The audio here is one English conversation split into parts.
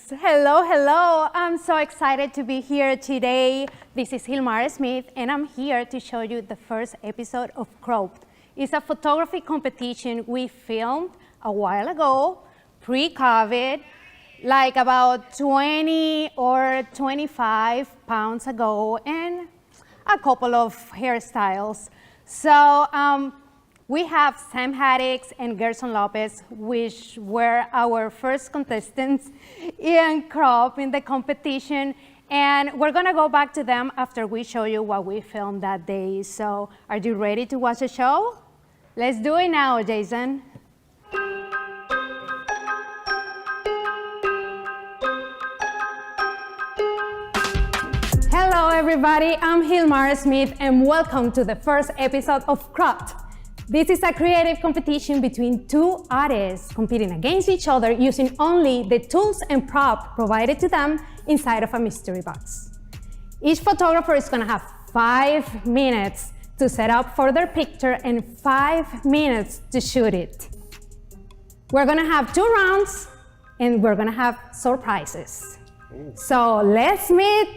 Hello, hello. I'm so excited to be here today. This is Gilmar Smith, and I'm here to show you the first episode of Cropped. It's a photography competition we filmed a while ago, pre-COVID, like about 20 or 25 pounds ago, and a couple of hairstyles. So we have Sam Haddix and Gerson Lopez, which were our first contestants in Crop in the competition. And we're gonna go back to them after we show you what we filmed that day. So are you ready to watch the show? Let's do it now, Jason. Hello, everybody. I'm Gilmar Smith, and welcome to the first episode of Cropped. This is a creative competition between two artists competing against each other using only the tools and props provided to them inside of a mystery box. Each photographer is going to have 5 minutes to set up for their picture and 5 minutes to shoot it. We're going to have 2 rounds and we're going to have surprises. So let's meet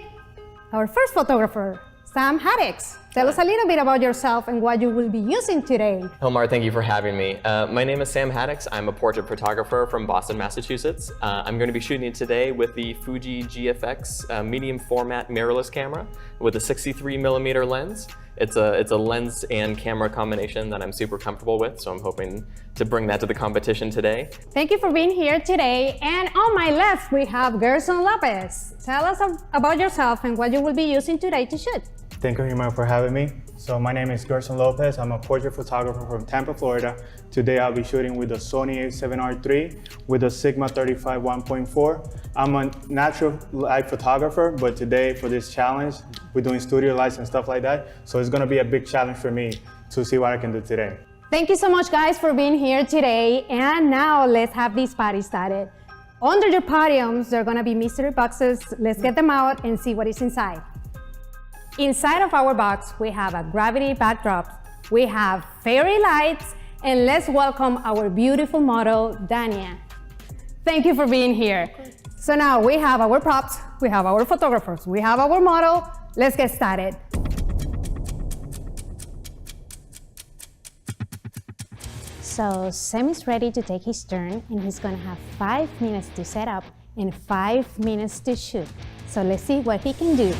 our first photographer, Sam Haddix. Tell us a little bit about yourself and what you will be using today. Gilmar, thank you for having me. My name is Sam Haddix. I'm a portrait photographer from Boston, Massachusetts. I'm going to be shooting today with the Fuji GFX medium format mirrorless camera with a 63mm lens. It's a lens and camera combination that I'm super comfortable with, so I'm hoping to bring that to the competition today. Thank you for being here today. And on my left, we have Gerson Lopez. Tell us about yourself and what you will be using today to shoot. Thank you, Gilmar, for having me. So my name is Gerson Lopez. I'm a portrait photographer from Tampa, Florida. Today I'll be shooting with the Sony a7R III with a Sigma 35 1.4. I'm a natural light photographer, but today for this challenge, we're doing studio lights and stuff like that. So it's gonna be a big challenge for me to see what I can do today. Thank you so much, guys, for being here today. And now let's have this party started. Under your podiums, there are gonna be mystery boxes. Let's get them out and see what is inside. Inside of our box, we have a gravity backdrop, we have fairy lights, and let's welcome our beautiful model, Dania. Thank you for being here. So now we have our props, we have our photographers, we have our model. Let's get started. So Sam is ready to take his turn, and he's gonna have 5 minutes to set up and 5 minutes to shoot. So let's see what he can do.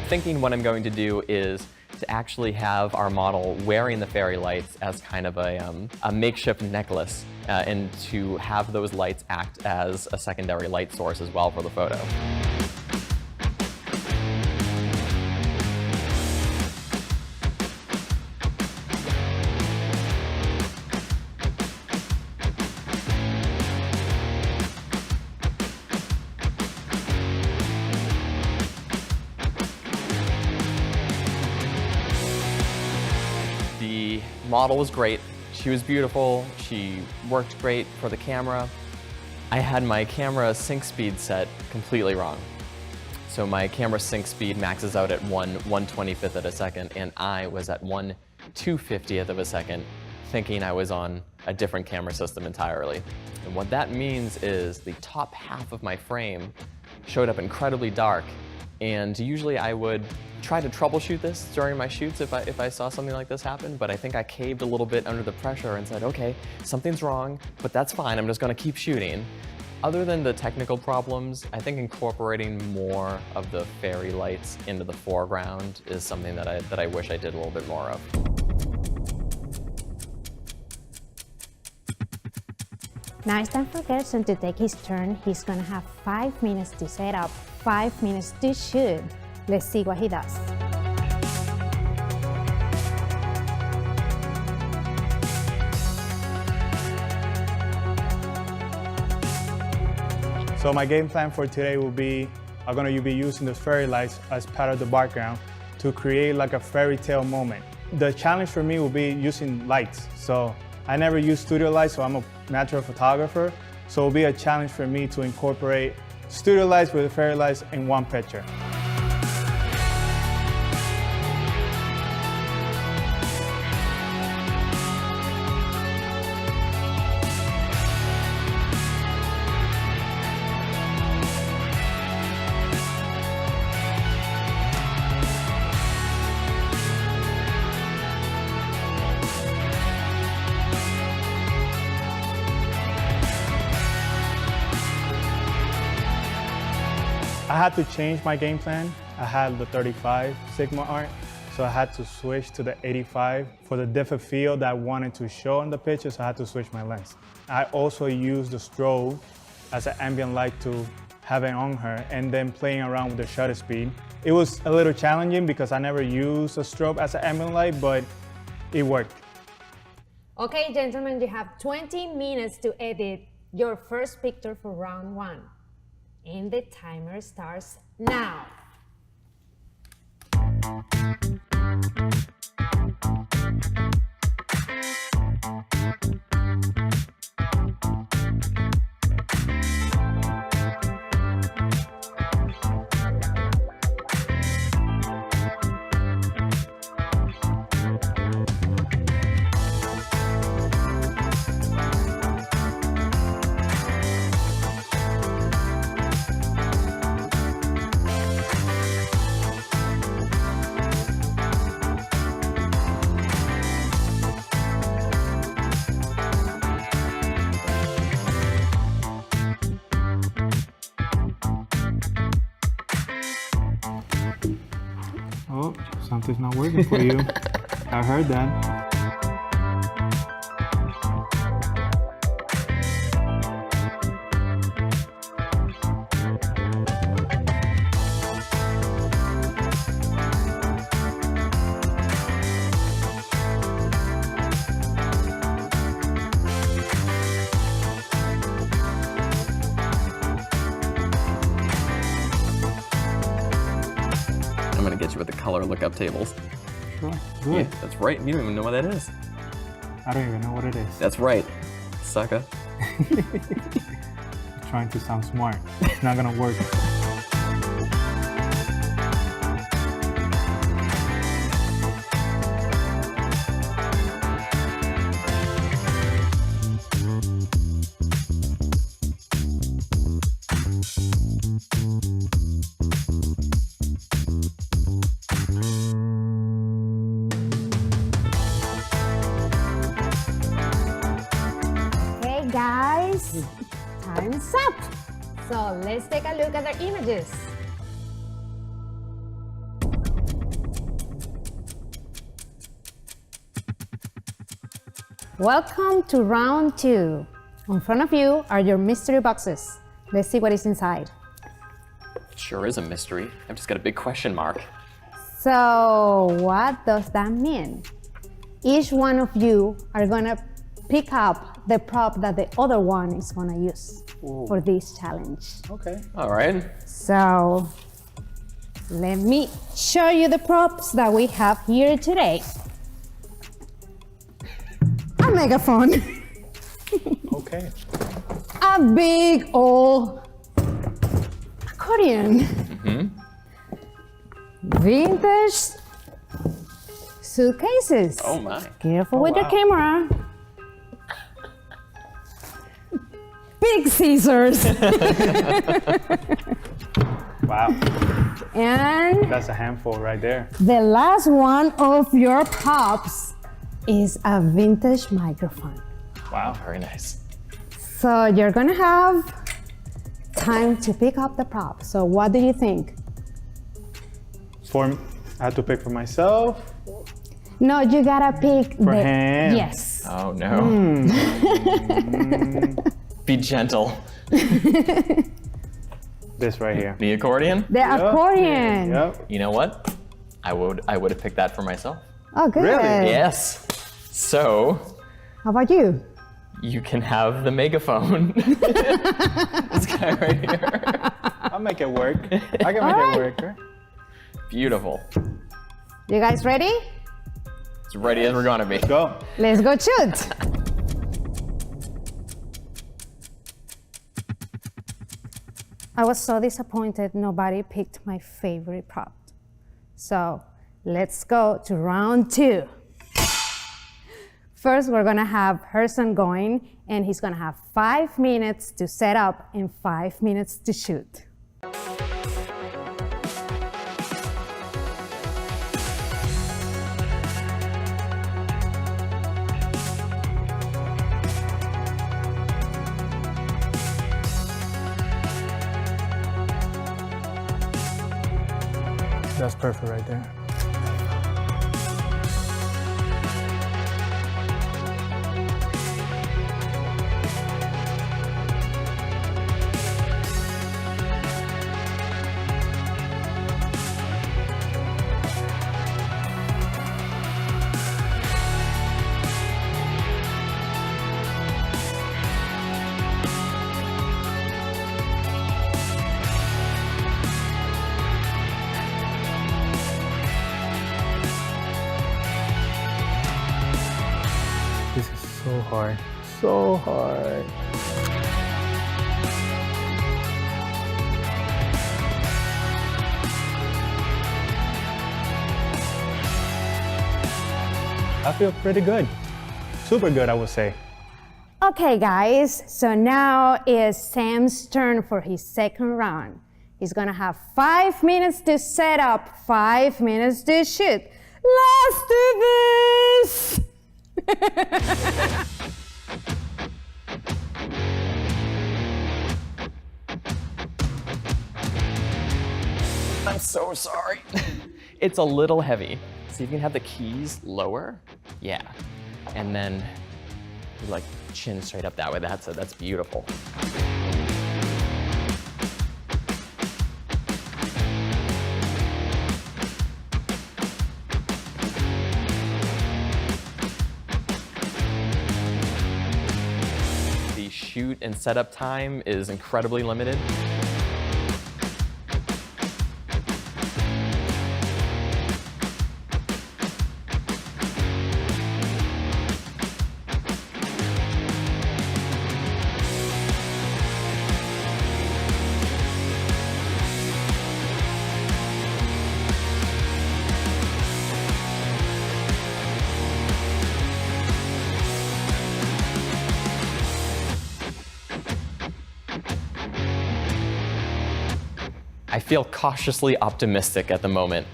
Thinking what I'm going to do is to actually have our model wearing the fairy lights as kind of a makeshift necklace and to have those lights act as a secondary light source as well for the photo. The model was great. She was beautiful. She worked great for the camera. I had my camera sync speed set completely wrong. So my camera sync speed maxes out at 1/125th of a second, and I was at 1/250th of a second, thinking I was on a different camera system entirely. And what that means is the top half of my frame showed up incredibly dark, and usually I would try to troubleshoot this during my shoots if I saw something like this happen, but I think I caved a little bit under the pressure and said, okay, something's wrong, but that's fine, I'm just gonna keep shooting. Other than the technical problems, I think incorporating more of the fairy lights into the foreground is something that I wish I did a little bit more of. Now it's time for Gerson to take his turn. He's gonna have 5 minutes to set up, 5 minutes to shoot. Let's see what he does. So my game plan for today will be, I'm gonna be using the fairy lights as part of the background to create like a fairy tale moment. The challenge for me will be using lights. So I never use studio lights, so I'm a natural photographer. So it'll be a challenge for me to incorporate studio lights with the fairy lights in one picture. I had to change my game plan. I had the 35 Sigma art, so I had to switch to the 85 for the depth of field that I wanted to show on the picture, so I had to switch my lens. I also used the strobe as an ambient light to have it on her, and then playing around with the shutter speed. It was a little challenging because I never used a strobe as an ambient light, but it worked. Okay, gentlemen, you have 20 minutes to edit your first picture for round 1. And the timer starts now. Oh, something's not working for you. I heard that. I'm gonna get you with the color lookup tables. Sure, Yeah, good. that's right. You don't even know what that is. I don't even know what it is. That's right, sucker. Trying to sound smart. It's not gonna work. Hey guys, time's up. So let's take a look at their images. Welcome to round 2. In front of you are your mystery boxes. Let's see what is inside. Sure is a mystery. I've just got a big question mark. So what does that mean? Each one of you are gonna pick up the prop that the other one is gonna use for this challenge. Okay. All right. So let me show you the props that we have here today. A megaphone, Okay. a big old accordion, vintage suitcases. Oh my. Careful with your wow. camera. Big scissors. Wow. And That's a handful right there. the last one of your props is a vintage microphone. Wow, very nice. So you're gonna have time to pick up the prop. So what do you think? I had to pick for myself. No, you gotta pick For him. Yes. Oh no. Be gentle. This right here. The accordion? The accordion. Yep. You know what? I would have picked that for myself. Oh, good. Really? Yes. So How about you? you can have the megaphone. This guy right here. I'll make it work. I can make Alright. it work. Right? Beautiful. You guys ready? As ready as we're gonna be. Go. Let's go shoot. I was so disappointed nobody picked my favorite prop. So let's go to round 2. First, we're gonna have Gerson going, and he's gonna have 5 minutes to set up and 5 minutes to shoot. That's perfect right there. This is so hard, so hard. I feel pretty good. Super good, I would say. Okay, guys, so now is Sam's turn for his second round. He's gonna have 5 minutes to set up, 5 minutes to shoot. Let's do this! I'm so sorry. It's a little heavy. So you can have the keys lower. Yeah. And then you like chin straight up that way. That's beautiful. The shoot and setup time is incredibly limited. I feel cautiously optimistic at the moment.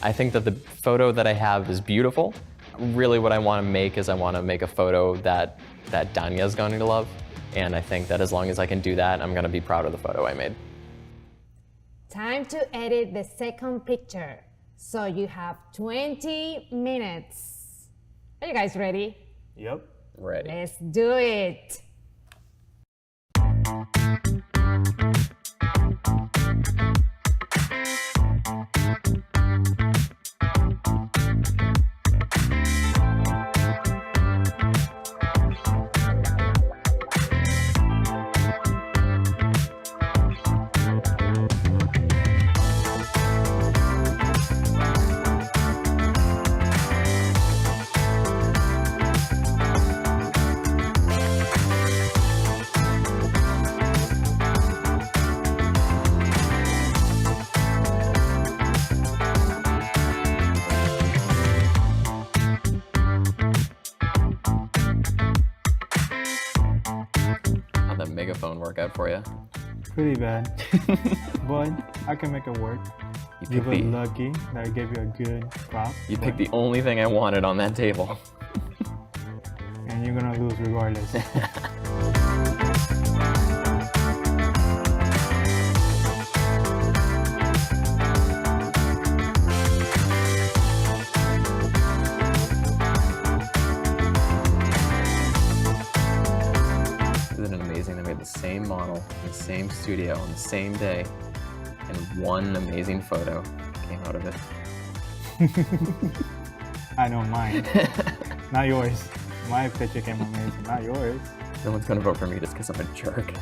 I think that the photo that I have is beautiful. Really what I want to make is I want to make a photo that Danya's going to love. And I think that as long as I can do that, I'm going to be proud of the photo I made. Time to edit the second picture. So you have 20 minutes. Are you guys ready? Yep. Ready. Let's do it. How'd that Megaphone work out for you? Pretty bad, but I can make it work. You were lucky that I gave you a good prop. You picked the only thing I wanted on that table. And you're gonna lose regardless. Isn't it amazing that we had the same model, in the same studio, on the same day, and one amazing photo came out of it? I know mine, not yours. My picture came amazing, not yours. No one's gonna vote for me just because I'm a jerk.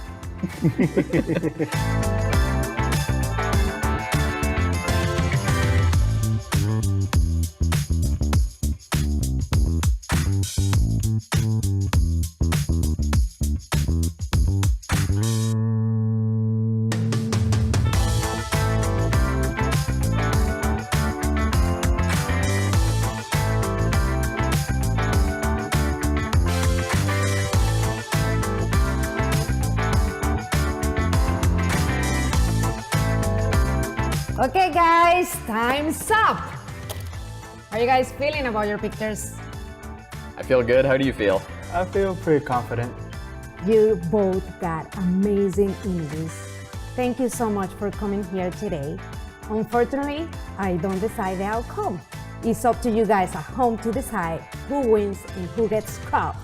Okay, guys, time's up. How are you guys feeling about your pictures? I feel good. How do you feel? I feel pretty confident. You both got amazing images. Thank you so much for coming here today. Unfortunately, I don't decide the outcome. It's up to you guys at home to decide who wins and who gets cropped.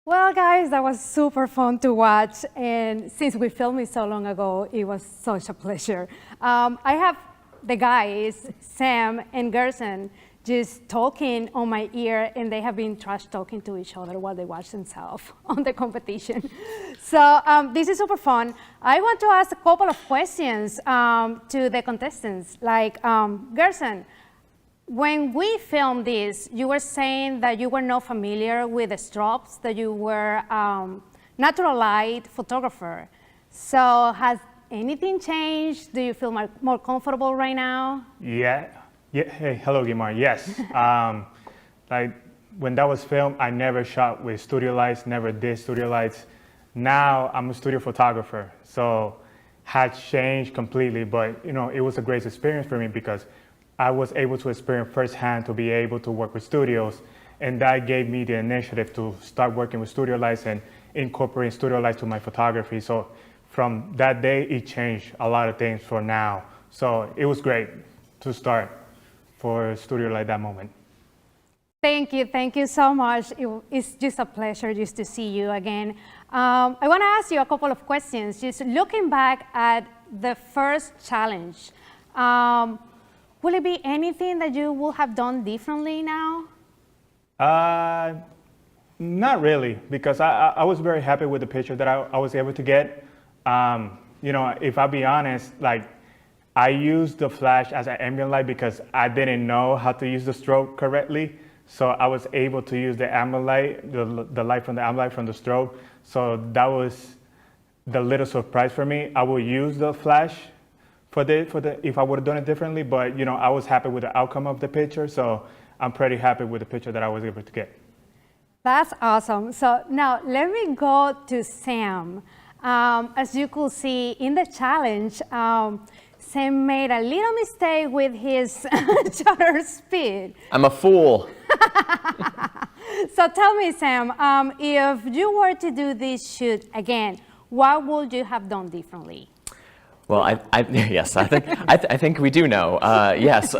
Well, guys, that was super fun to watch, and since we filmed it so long ago, it was such a pleasure. I have the guys, Sam and Gerson, just talking on my ear, and they have been trash talking to each other while they watch themselves on the competition. So this is super fun. I want to ask a couple of questions to the contestants. Like, Gerson, when we filmed this, you were saying that you were not familiar with the strobes, that you were natural light photographer. So has anything changed? Do you feel more comfortable right now? Yeah. Hey, hello, Gilmar. Yes. Like when that was filmed, I never shot with studio lights, never did studio lights. Now I'm a studio photographer, so had changed completely. But you know, it was a great experience for me because I was able to experience firsthand to be able to work with studios, and that gave me the initiative to start working with studio lights and incorporating studio lights to my photography. So from that day, it changed a lot of things for now. So it was great to start for studio light that moment. Thank you so much. It's just a pleasure just to see you again. I want to ask you a couple of questions. Just looking back at the first challenge, will it be anything that you would have done differently now? Not really, because I was very happy with the picture that I was able to get. You know, if I'll be honest, like I used the flash as an ambient light because I didn't know how to use the strobe correctly. So I was able to use the ambient light, the light from the ambient light from the strobe. So that was the little surprise for me. I will use the flash for the if I would have done it differently, but you know, I was happy with the outcome of the picture, so I'm pretty happy with the picture that I was able to get. That's awesome. So now let me go to Sam. As you could see in the challenge, Sam made a little mistake with his shutter speed. I'm a fool. So tell me, Sam, if you were to do this shoot again, what would you have done differently? Well, yes, I think we do know. Yes,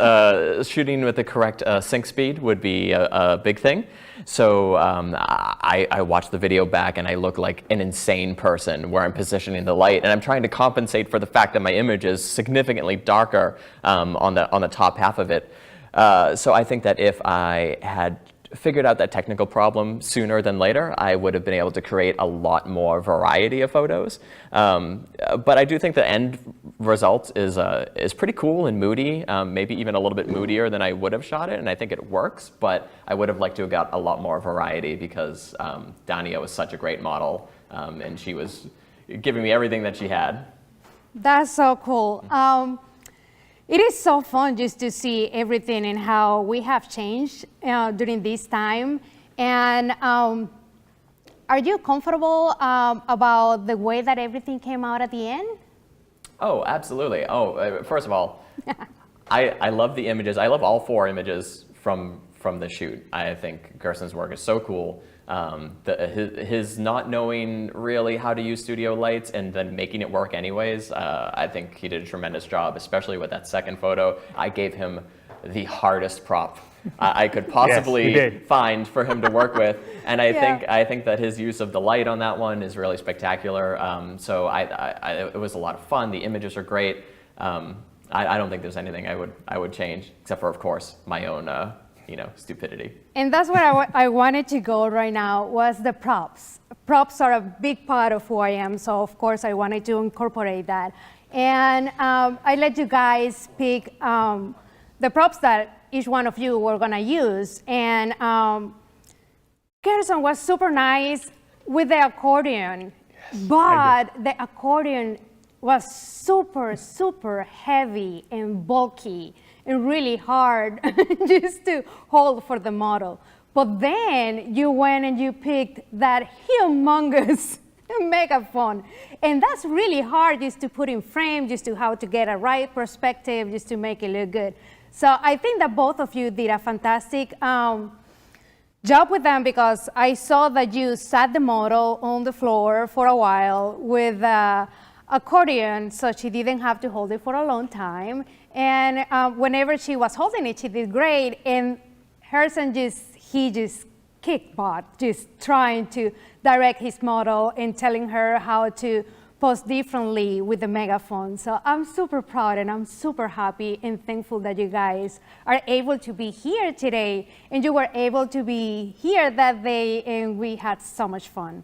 shooting with the correct sync speed would be a big thing. So I watched the video back and I look like an insane person where I'm positioning the light, and I'm trying to compensate for the fact that my image is significantly darker on the top half of it. So I think that if I had figured out that technical problem sooner than later, I would have been able to create a lot more variety of photos. But I do think the end result is pretty cool and moody, maybe even a little bit moodier than I would have shot it, and I think it works, but I would have liked to have got a lot more variety because Dania was such a great model, and she was giving me everything that she had. That's so cool. It is so fun just to see everything and how we have changed during this time. And are you comfortable about the way that everything came out at the end? Oh, absolutely. Oh, first of all, I love the images. I love all 4 images from the shoot. I think Gerson's work is so cool. His not knowing really how to use studio lights and then making it work anyways, I think he did a tremendous job, especially with that second photo. I gave him the hardest prop I could possibly find for him to work with, and I think that his use of the light on that one is really spectacular. So it was a lot of fun. The images are great. I don't think there's anything I would change, except for, of course, my own stupidity. And that's where I wanted to go right now, was the props. Props are a big part of who I am, so of course I wanted to incorporate that. And I let you guys pick the props that each one of you were gonna use. And Gerson was super nice with the accordion, but the accordion was super, super heavy and bulky and really hard just to hold for the model. But then you went and you picked that humongous Megaphone. And that's really hard just to put in frame, just to how to get a right perspective, just to make it look good. So I think that both of you did a fantastic job with them because I saw that you sat the model on the floor for a while with accordion, so she didn't have to hold it for a long time. And whenever she was holding it, she did great. And Gerson he just kicked butt, just trying to direct his model and telling her how to pose differently with the Megaphone. So I'm super proud and I'm super happy and thankful that you guys are able to be here today, and you were able to be here that day, and we had so much fun.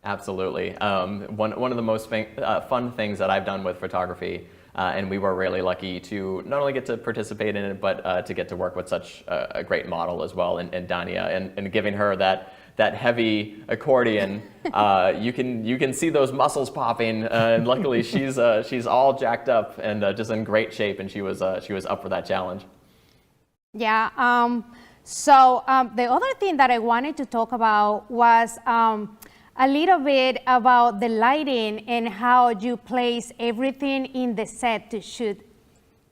Absolutely. One of the most fun things that I've done with photography, and we were really lucky to not only get to participate in it, but to get to work with such a great model as well, and Dania, and giving her that heavy accordion. You can see those muscles popping, and luckily she's all jacked up and just in great shape, and she was up for that challenge. Yeah. So the other thing that I wanted to talk about was a little bit about the lighting and how you place everything in the set to shoot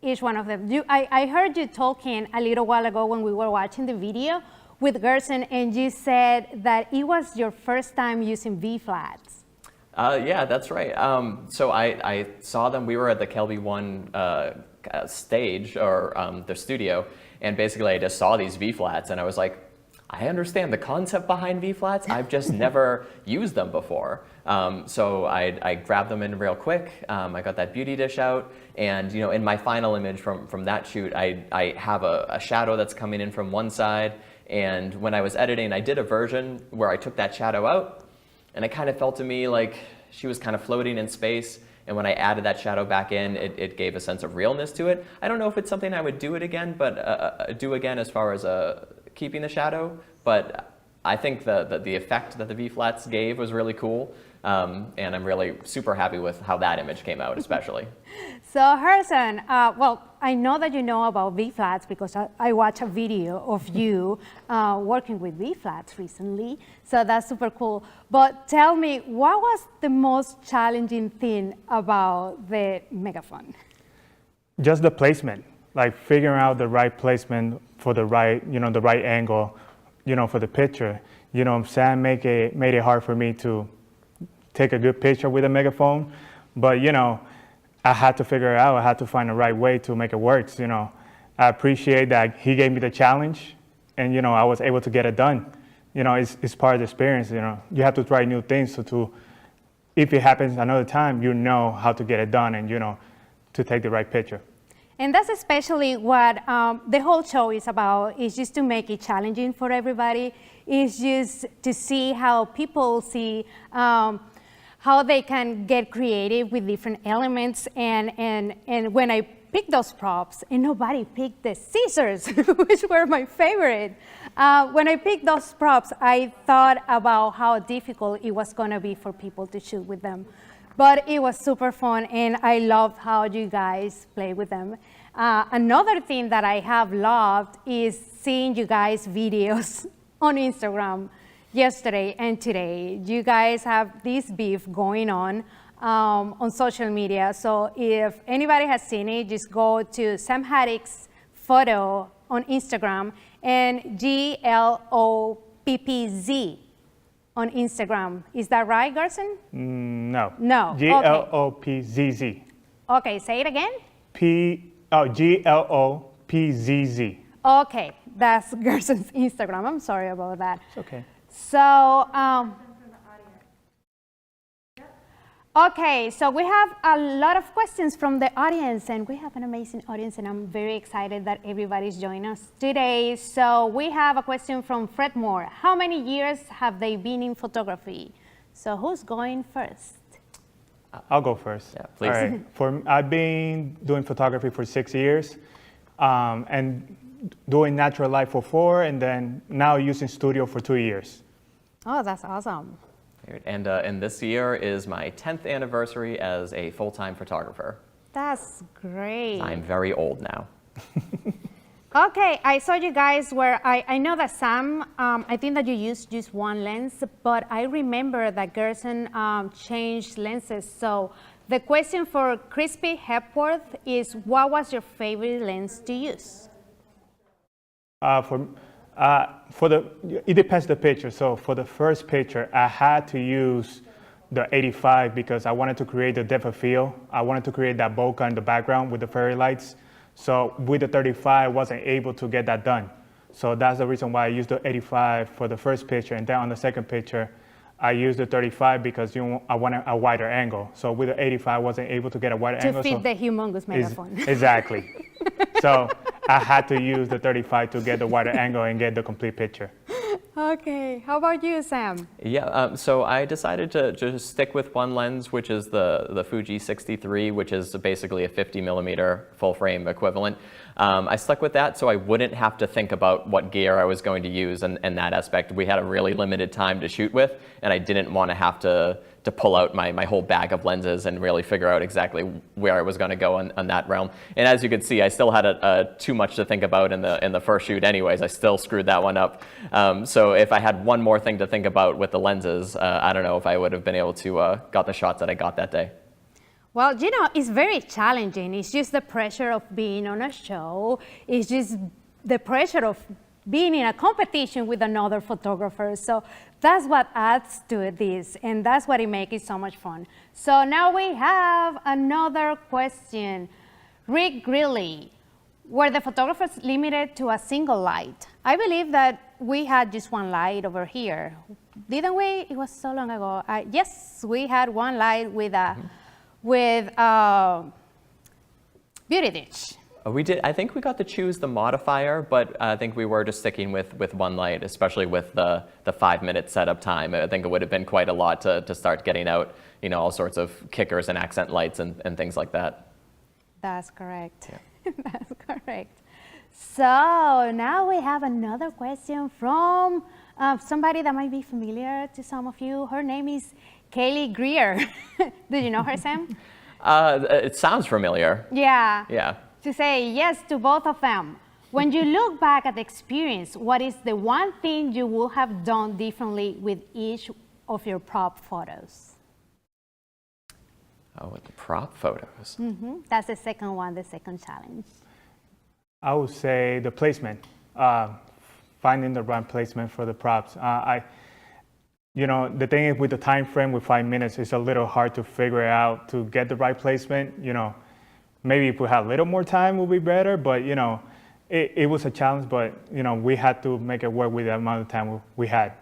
each one of them. I heard you talking a little while ago when we were watching the video with Gerson, and you said that it was your first time using V-flats. Yeah, that's right. So I saw them. We were at the KelbyOne stage, or the studio, and basically I just saw these V-flats, and I was like, I understand the concept behind V-flats. I've just never used them before. So I grabbed them in real quick. I got that beauty dish out, and in my final image from that shoot, I have a shadow that's coming in from one side. And when I was editing, I did a version where I took that shadow out, and it kind of felt to me like she was kind of floating in space. And when I added that shadow back in, it gave a sense of realness to it. I don't know if it's something I would do again as far as keeping the shadow, but I think the effect that the V-flats gave was really cool, and I'm really super happy with how that image came out, especially. So Gerson, well, I know that you know about V-flats because I watched a video of you working with V-flats recently, so that's super cool. But tell me, what was the most challenging thing about the Megaphone? Just the placement, like figuring out the right placement for the right, the right angle, for the picture. Sam made it hard for me to take a good picture with a Megaphone, but I had to figure it out. I had to find the right way to make it work. I appreciate that he gave me the challenge, and I was able to get it done. It's part of the experience. You have to try new things, so if it happens another time, you know how to get it done, and to take the right picture. And that's especially what the whole show is about, is just to make it challenging for everybody. It's just to see how people see how they can get creative with different elements. And when I picked those props, and nobody picked the scissors, which were my favorite. When I picked those props, I thought about how difficult it was gonna be for people to shoot with them. But it was super fun, and I loved how you guys play with them. Another thing that I have loved is seeing you guys' videos on Instagram yesterday and today. You guys have this beef going on social media. So if anybody has seen it, just go to Sam Haddix photo on Instagram and GLOPPZ on Instagram. Is that right, Gerson? No. No. GLOPZZ. Okay, say it again. GLOPZZ. Okay, that's Gerson's Instagram. I'm sorry about that. It's okay. So, okay, so we have a lot of questions from the audience, and we have an amazing audience, and I'm very excited that everybody's joining us today. So we have a question from Fred Moore. How many years have they been in photography? So who's going first? I'll go first. Yeah, please. All right. I've been doing photography for 6 years, and doing natural light for 4, and then now using studio for 2 years. Oh, that's awesome. And this year is my 10th anniversary as a full-time photographer. That's great. I'm very old now. Okay, I saw you guys where I know that Sam, I think that you used just one lens, but I remember that Gerson changed lenses. So the question for Crispy Hepworth is, what was your favorite lens to use? It depends the picture. So for the first picture, I had to use the 85 because I wanted to create the depth of field. I wanted to create that bokeh in the background with the fairy lights. So with the 35, I wasn't able to get that done. So that's the reason why I used the 85 for the first picture. And then on the second picture, I used the 35 because I wanted a wider angle. So with the 85, I wasn't able to get a wider angle. To fit the humongous megaphone. Exactly. So I had to use the 35 to get the wider angle and get the complete picture. Okay, how about you, Sam? Yeah, so I decided to just stick with one lens, which is the Fuji 63, which is basically a 50 millimeter full frame equivalent. I stuck with that so I wouldn't have to think about what gear I was going to use in that aspect. We had a really limited time to shoot with, and I didn't want to have to pull out my whole bag of lenses and really figure out exactly where I was going to go on that realm. And as you could see, I still had too much to think about in the first shoot anyways. I still screwed that one up. So if I had one more thing to think about with the lenses, I don't know if I would have been able to got the shots that I got that day. Well, you know, it's very challenging. It's just the pressure of being on a show. It's just the pressure of being in a competition with another photographer. So that's what adds to this, and that's what it makes it so much fun. So now we have another question. Rick Greeley, were the photographers limited to a single light? I believe that we had just one light over here. Didn't we? It was so long ago. Yes, we had one light with a beauty dish. We did. I think we got to choose the modifier, but I think we were just sticking with one light, especially with the 5-minute setup time. I think it would have been quite a lot to start getting out, you know, all sorts of kickers and accent lights and things like that. That's correct. Yeah. That's correct. So now we have another question from somebody that might be familiar to some of you. Her name is Kaylee Greer. Do you know her, Sam? It sounds familiar. Yeah. Yeah. To say yes to both of them. When you look back at the experience, what is the one thing you would have done differently with each of your prop photos? Oh, with the prop photos. Mm-hmm. That's the second one, the second challenge. I would say the placement, finding the right placement for the props. You know, the thing is with the time frame with 5 minutes, it's a little hard to figure out to get the right placement. You know, maybe if we had a little more time would be better, but you know, it was a challenge, but you know, we had to make it work with the amount of time we had.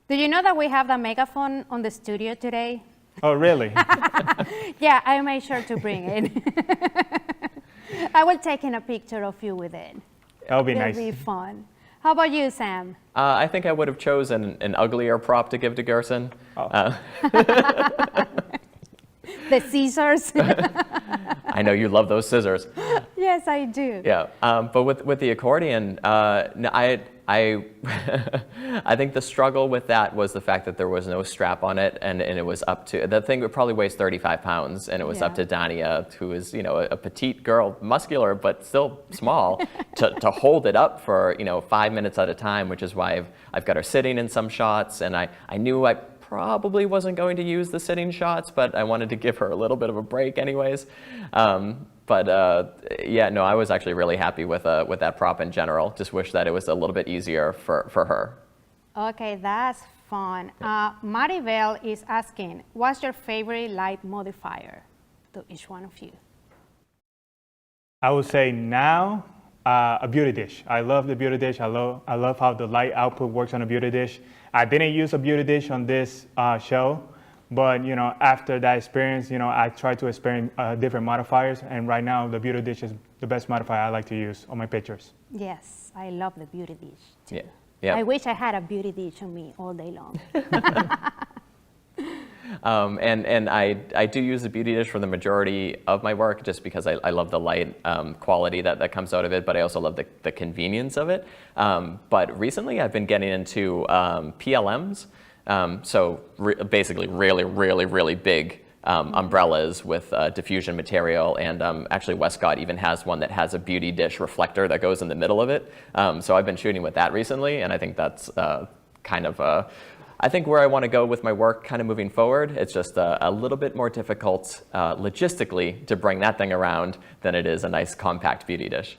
Did you know that we have the Megaphone on the studio today? Oh, really? Yeah, I made sure to bring it. I will take in a picture of you with it. That'll be nice. It'll be fun. How about you, Sam? I think I would have chosen an uglier prop to give to Gerson. Oh. The scissors. I know you love those scissors. Yes, I do. Yeah, but with the accordion, I think the struggle with that was the fact that there was no strap on it, and it was up to, the thing probably weighs 35 pounds, and it was up to Dania, who is, you know, a petite girl, muscular, but still small, to hold it up for, you know, 5 minutes at a time, which is why I've got her sitting in some shots, and I knew I probably wasn't going to use the sitting shots, but I wanted to give her a little bit of a break anyways. Yeah, no, I was actually really happy with that prop in general. Just wish that it was a little bit easier for her. Okay, that's fun. Maribel is asking, what's your favorite light modifier to each one of you? I would say now, a beauty dish. I love the beauty dish. I love how the light output works on a beauty dish. I didn't use a beauty dish on this show, but you know, after that experience, you know, I tried to experiment different modifiers, and right now the beauty dish is the best modifier I like to use on my pictures. Yes, I love the beauty dish too. Yeah. Yeah. I wish I had a beauty dish on me all day long. And I do use the beauty dish for the majority of my work just because I love the light quality that comes out of it, but I also love the convenience of it. But recently I've been getting into PLMs, basically really big umbrellas with diffusion material, and actually Westcott even has one that has a beauty dish reflector that goes in the middle of it. So I've been shooting with that recently, and I think that's kind of I think where I want to go with my work kind of moving forward. It's just a little bit more difficult logistically to bring that thing around than it is a nice compact beauty dish.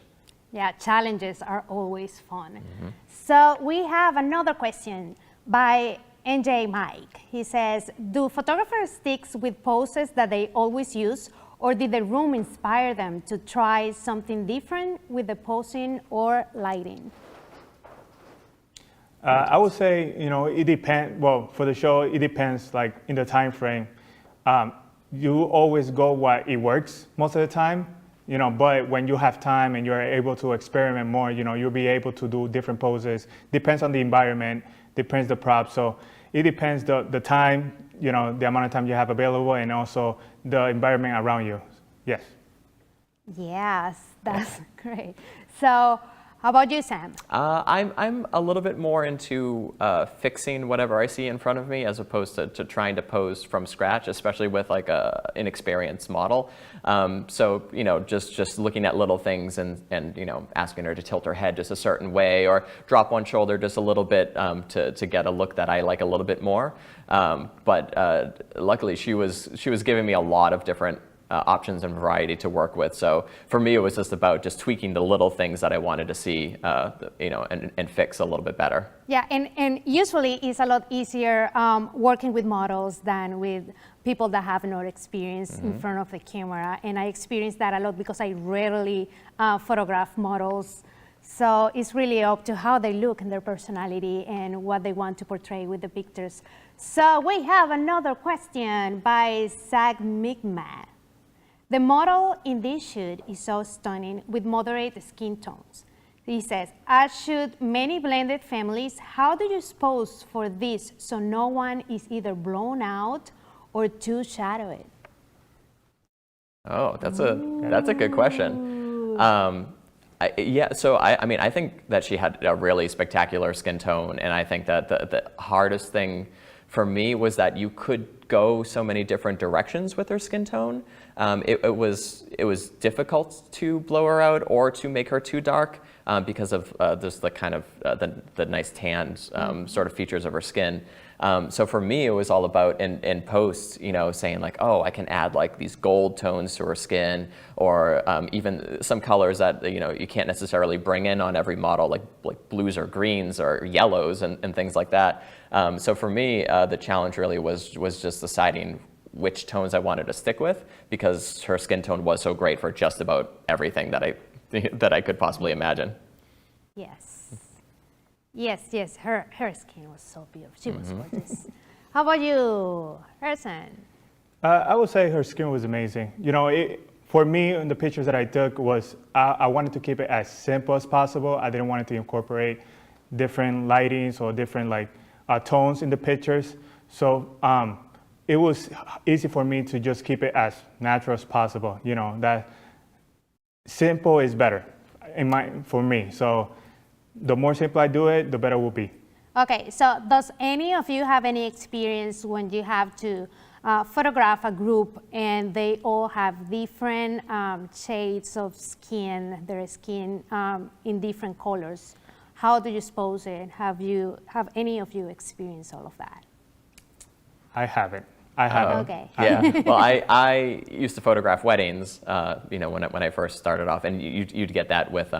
Yeah, challenges are always fun. Mm-hmm. So we have another question by NJ Mike. He says, do photographers stick with poses that they always use, or did the room inspire them to try something different with the posing or lighting? I would say, it depends. Well, for the show, it depends, like in the time frame. You always go what it works most of the time, but when you have time and you're able to experiment more, you'll be able to do different poses. Depends on the environment, depends the prop. So it depends the time, the amount of time you have available, and also the environment around you. Yes. Yes, that's great. So how about you, Sam? I'm a little bit more into fixing whatever I see in front of me as opposed to trying to pose from scratch, especially with like an inexperienced model. So just looking at little things and asking her to tilt her head just a certain way or drop one shoulder just a little bit to get a look that I like a little bit more. But luckily she was giving me a lot of different options and variety to work with. So for me, it was just about just tweaking the little things that I wanted to see, and fix a little bit better. Yeah, and usually it's a lot easier working with models than with people that have no experience in front of the camera. And I experience that a lot because I rarely photograph models. So it's really up to how they look and their personality and what they want to portray with the pictures. So we have another question by Zach Migmat. The model in this shoot is so stunning with moderate skin tones. He says, I shoot many blended families. How do you pose for this so no one is either blown out or too shadowed? Oh, that's a good question. I think that she had a really spectacular skin tone, and I think that the hardest thing for me was that you could go so many different directions with her skin tone. It was difficult to blow her out or to make her too dark because of just the kind of the nice tanned sort of features of her skin. So for me, it was all about in post, saying like, oh, I can add like these gold tones to her skin, or even some colors that you can't necessarily bring in on every model, like blues or greens or yellows and things like that. So for me, the challenge really was just deciding which tones I wanted to stick with, because her skin tone was so great for just about everything that I could possibly imagine. Yes, her skin was so beautiful. She was gorgeous. How about you, Gerson? I would say her skin was amazing. For me, in the pictures that I took, I wanted to keep it as simple as possible. I didn't want it to incorporate different lightings or different tones in the pictures. So it was easy for me to just keep it as natural as possible. That simple is better for me. So the more simple I do it, the better it will be. Okay, so does any of you have any experience when you have to photograph a group and they all have different shades of skin, their skin in different colors? How do you pose it? Have any of you experienced all of that? I haven't. Okay. Yeah. Well, I used to photograph weddings, when I first started off, and you'd get that with,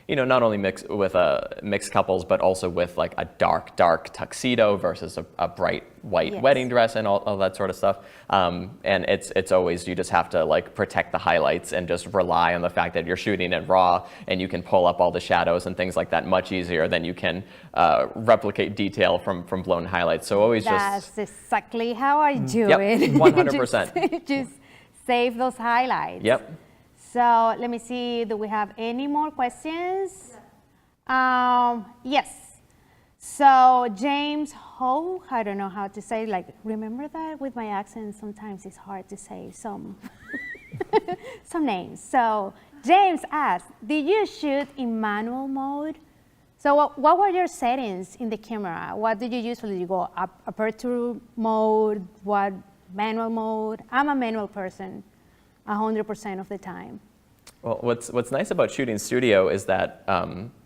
not only mixed couples, but also with like a dark tuxedo versus a bright white wedding dress and all that sort of stuff. And it's always, you just have to like protect the highlights and just rely on the fact that you're shooting in RAW and you can pull up all the shadows and things like that much easier than you can replicate detail from blown highlights. So always That's exactly how I do Yep, it. 100%. Just save those highlights. Yep. So let me see, do we have any more questions? Yes. So James Ho, I don't know how to say, remember that with my accent, sometimes it's hard to say some names. So James asked, did you shoot in manual mode? So what were your settings in the camera? What did you usually go, aperture mode, what manual mode? I'm a manual person 100% of the time. Well, what's nice about shooting studio is that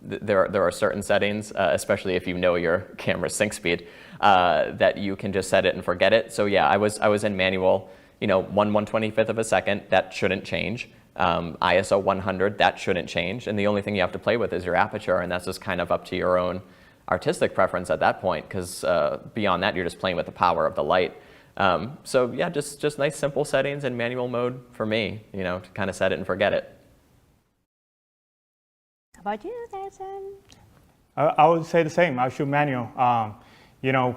there are certain settings, especially if you know your camera sync speed, that you can just set it and forget it. So yeah, I was in manual, 1/125th of a second, that shouldn't change. ISO 100, that shouldn't change. And the only thing you have to play with is your aperture, and that's just kind of up to your own artistic preference at that point, because beyond that, you're just playing with the power of the light. So yeah, just nice simple settings in manual mode for me, to kind of set it and forget it. How about you, Gerson? I would say the same. I'll shoot manual.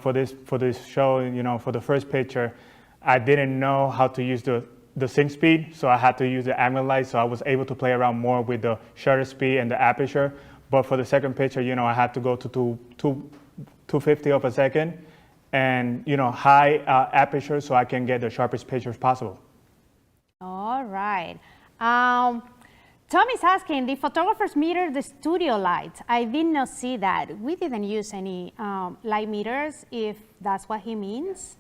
For this show, for the first picture, I didn't know how to use the sync speed, so I had to use the ambient light, so I was able to play around more with the shutter speed and the aperture. But for the second picture, I had to go to 250 of a second, and high aperture, so I can get the sharpest pictures possible. All right. Tom is asking, the photographers meter the studio lights. I did not see that. We didn't use any light meters, if that's what he means.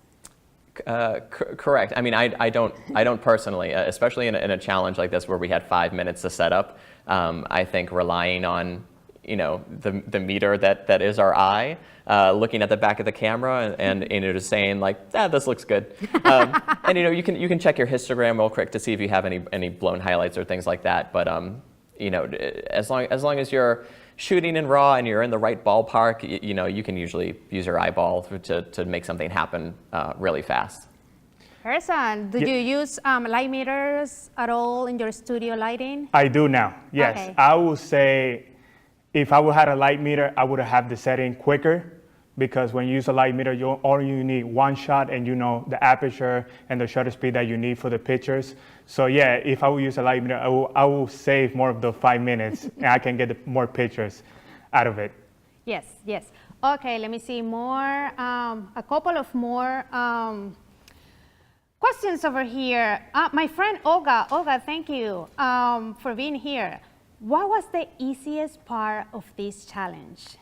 Correct. I mean, I don't personally, especially in a challenge like this where we had 5 minutes to set up. I think relying on the meter that is our eye, looking at the back of the camera and just saying like, this looks good. And you can check your histogram real quick to see if you have any blown highlights or things like that. But as long as you're shooting in RAW and you're in the right ballpark, you can usually use your eyeball to make something happen really fast. Gerson, do you use light meters at all in your studio lighting? I do now, yes. Okay. I would say if I would have a light meter, I would have the setting quicker, because when you use a light meter, you need one shot and the aperture and the shutter speed that you need for the pictures. So yeah, if I would use a light meter, I will save more of the 5 minutes and I can get more pictures out of it. Yes. Okay, let me see more, a couple of more questions over here. My friend Olga, thank you for being here. What was the easiest part of this challenge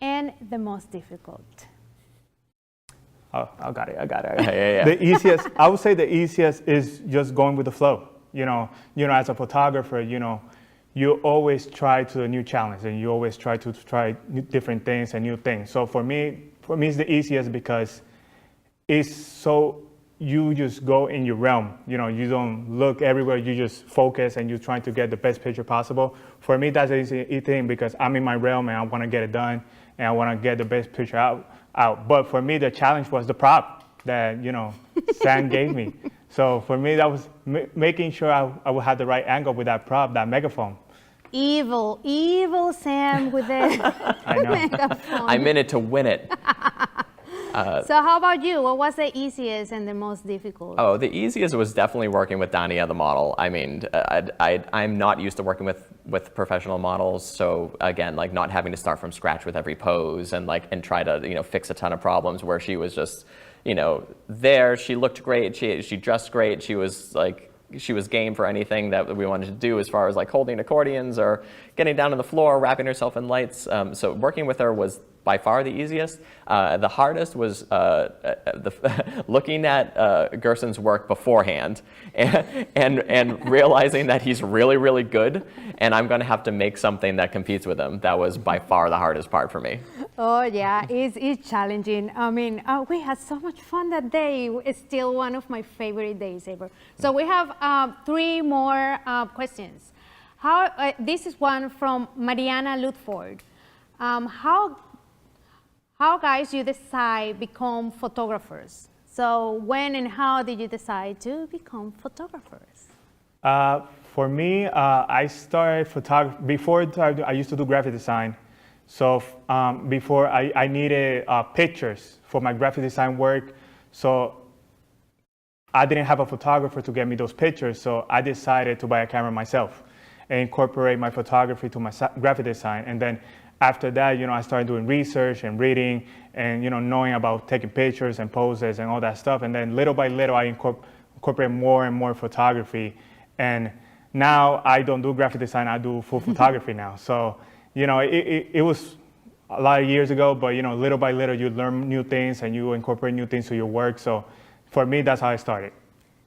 and the most difficult? Oh, I got it. Yeah. The easiest, I would say the easiest is just going with the flow. As a photographer, you always try to a new challenge and you always try to try different things and new things. So for me it's the easiest because it's so, you just go in your realm. You don't look everywhere, you just focus and you're trying to get the best picture possible. For me, that's the easy thing because I'm in my realm and I want to get it done and I want to get the best picture out. But for me, the challenge was the prop that, Sam gave me. So for me, that was making sure I would have the right angle with that prop, that megaphone. Evil Sam with the I know. megaphone. I'm in it to win it. So how about you? What was the easiest and the most difficult? Oh, the easiest was definitely working with Dania, the model. I mean, I'm not used to working with professional models, so again, like not having to start from scratch with every pose and try to fix a ton of problems. Where she was just there, she looked great, she dressed great, she was game for anything that we wanted to do as far as holding accordions or getting down on the floor, wrapping herself in lights. So working with her was by far the easiest. The hardest was looking at Gerson's work beforehand and realizing that he's really, really good, and I'm going to have to make something that competes with him. That was by far the hardest part for me. Oh yeah, it's challenging. I mean, we had so much fun that day. It's still one of my favorite days ever. So we have 3 more questions. This is one from Mariana Lutford. How guys you decide become photographers? So when and how did you decide to become photographers? For me, I started photography. Before I used to do graphic design. So before I needed pictures for my graphic design work. So I didn't have a photographer to get me those pictures. So I decided to buy a camera myself and incorporate my photography to my graphic design. And then after that, I started doing research and reading and, knowing about taking pictures and poses and all that stuff. And then little by little, I incorporate more and more photography. And now I don't do graphic design, I do full photography now. So, it was a lot of years ago, but, little by little, you learn new things and you incorporate new things to your work. So for me, that's how I started.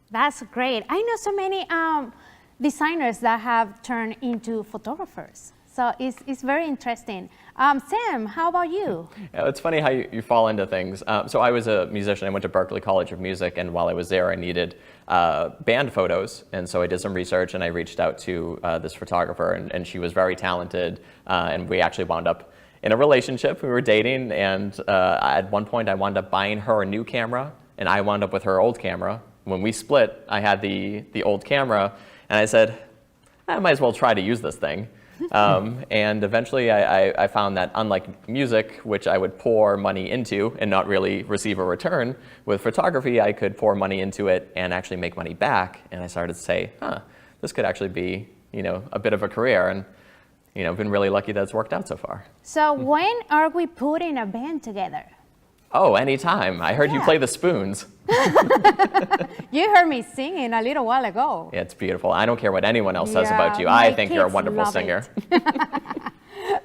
That's great. I know so many designers that have turned into photographers. So it's very interesting. Sam, how about you? Yeah, it's funny how you fall into things. So I was a musician. I went to Berklee College of Music, and while I was there, I needed band photos. And so I did some research, and I reached out to this photographer, and she was very talented. And we actually wound up in a relationship. We were dating, and at one point I wound up buying her a new camera, and I wound up with her old camera. When we split, I had the old camera, and I said, I might as well try to use this thing. And eventually I found that unlike music, which I would pour money into and not really receive a return, with photography I could pour money into it and actually make money back. And I started to say, this could actually be, a bit of a career. And I've been really lucky that it's worked out so far. So when are we putting a band together? Oh, anytime. I heard you play the spoons. You heard me singing a little while ago. Yeah, it's beautiful. I don't care what anyone else says about you. I think you're a wonderful singer.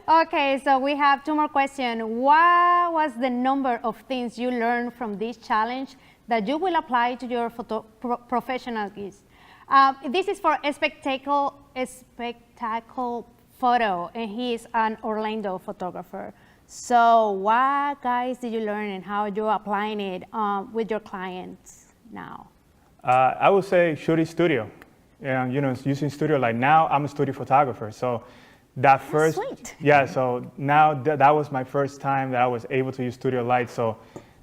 Okay, so we have 2 more questions. What was the number of things you learned from this challenge that you will apply to your professional gigs? This is for a spectacle photo, and he is an Orlando photographer. So what, guys, did you learn and how you're applying it with your clients now? I would say shooting studio. Using studio. Like now, I'm a studio photographer. So that first, sweet. Yeah. So now that was my first time that I was able to use studio lights. So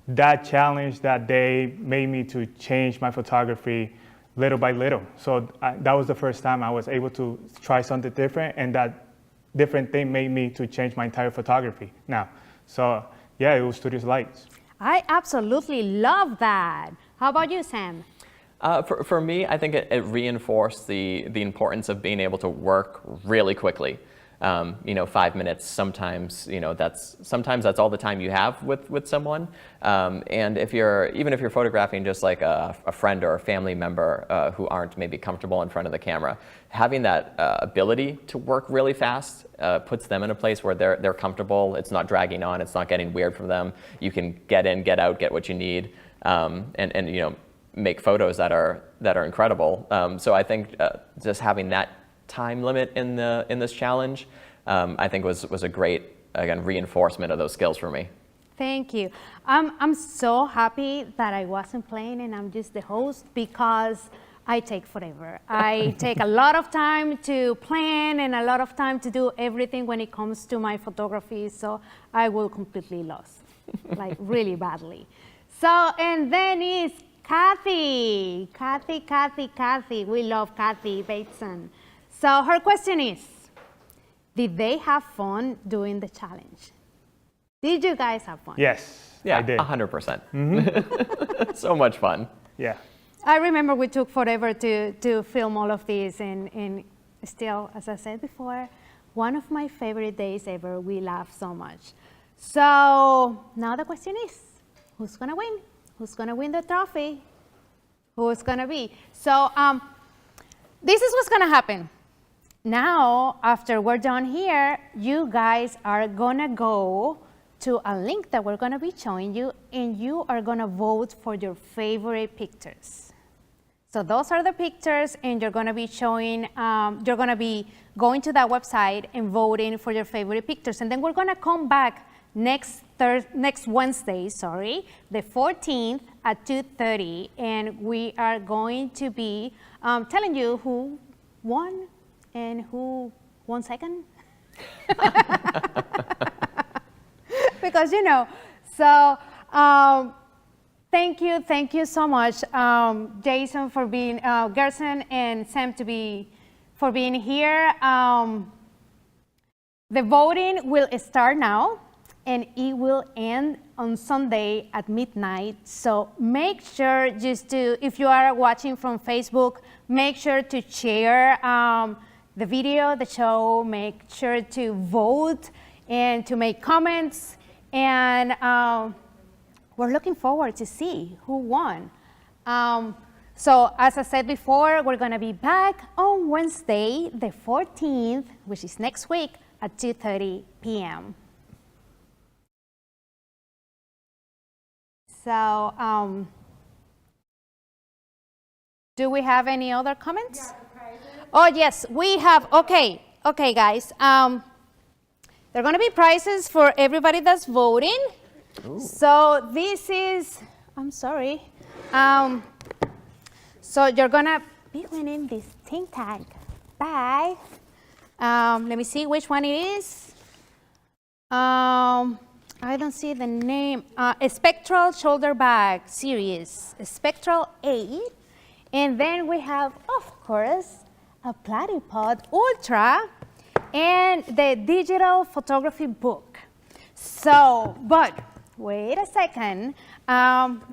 that challenge that day made me to change my photography little by little. So that was the first time I was able to try something different, and that different thing made me to change my entire photography now. So yeah, it was studio lights. I absolutely love that. How about you, Sam? For me, I think it reinforced the importance of being able to work really quickly. 5 minutes, sometimes that's all the time you have with someone. And even if you're photographing just like a friend or a family member who aren't maybe comfortable in front of the camera, having that ability to work really fast puts them in a place where they're comfortable. It's not dragging on. It's not getting weird for them. You can get in, get out, get what you need, and make photos that are incredible. So I think just having that time limit in this challenge, I think was a great, again, reinforcement of those skills for me. Thank you. I'm so happy that I wasn't playing and I'm just the host, because I take forever. I take a lot of time to plan and a lot of time to do everything when it comes to my photography, so I will completely lost, like really badly. So, and then is Kathy. We love Kathy Bateson. So her question is, did they have fun doing the challenge? Did you guys have fun? Yes, Yeah, I did. 100%. Mm-hmm. So much fun. Yeah. I remember we took forever to film all of this, and still, as I said before, one of my favorite days ever. We laughed so much. So now the question is, who's gonna win? Who's gonna win the trophy? Who's gonna be? So this is what's gonna happen. Now, after we're done here, you guys are gonna go to a link that we're gonna be showing you, and you are gonna vote for your favorite pictures. So those are the pictures, and you're gonna be showing, you're gonna be going to that website and voting for your favorite pictures. And then we're gonna come back next Wednesday, the 14th at 2:30, and we are going to be telling you who won and who won second. Because so thank you so much, Jason, for being, Gerson and Sam for being here. The voting will start now, and it will end on Sunday at midnight. So make sure if you are watching from Facebook, make sure to share the video, the show, make sure to vote and to make comments. And we're looking forward to see who won. So as I said before, we're gonna be back on Wednesday, the 14th, which is next week at 2:30 p.m. So do we have any other comments? Yeah, the prizes. Oh yes, we have. Okay, guys. There are going to be prizes for everybody that's voting. Ooh. So this is, I'm sorry. So you're going to be winning this think tag bag. Let me see which one it is. I don't see the name. A Spectral Shoulder Bag Series, a Spectral 8. And then we have, of course, a Platypod Ultra and the digital photography book. So, but wait a second.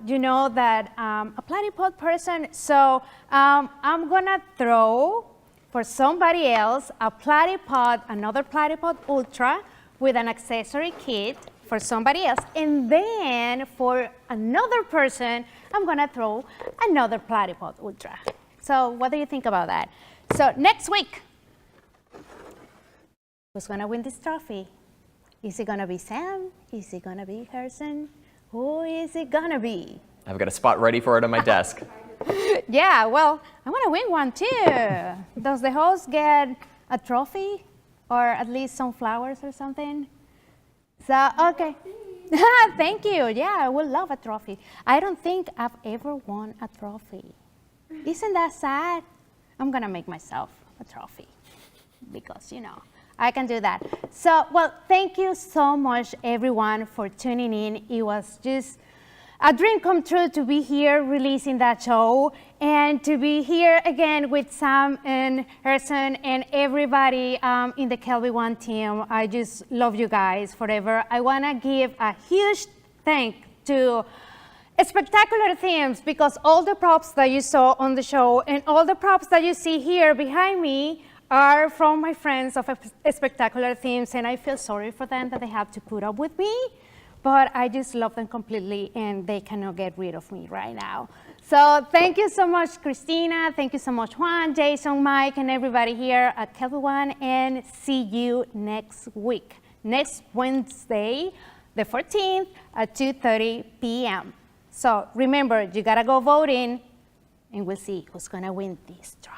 You know that a Platypod person, so I'm gonna throw for somebody else a Platypod, another Platypod Ultra with an accessory kit for somebody else. And then for another person, I'm gonna throw another Platypod Ultra. So what do you think about that? So next week, who's gonna win this trophy? Is it gonna be Sam? Is it gonna be Gerson? Who is it gonna be? I've got a spot ready for it on my desk. Yeah, well, I wanna win one too. Does the host get a trophy? Or at least some flowers or something? So, okay. Thank you. Yeah, I would love a trophy. I don't think I've ever won a trophy. Isn't that sad? I'm gonna make myself a trophy because, you know, I can do that. So, well, thank you so much, everyone, for tuning in. It was just a dream come true to be here releasing that show and to be here again with Sam and Gerson and everybody in the KelbyOne team. I just love you guys forever. I want to give a huge thank to Spectacular Themes because all the props that you saw on the show and all the props that you see here behind me are from my friends of Spectacular Themes, and I feel sorry for them that they have to put up with me. But I just love them completely, and they cannot get rid of me right now. So thank you so much, Christina. Thank you so much, Juan, Jason, Mike, and everybody here at KelbyOne, and see you next week, next Wednesday, the 14th at 2:30 p.m. So remember, you gotta go voting, and we'll see who's gonna win this trophy.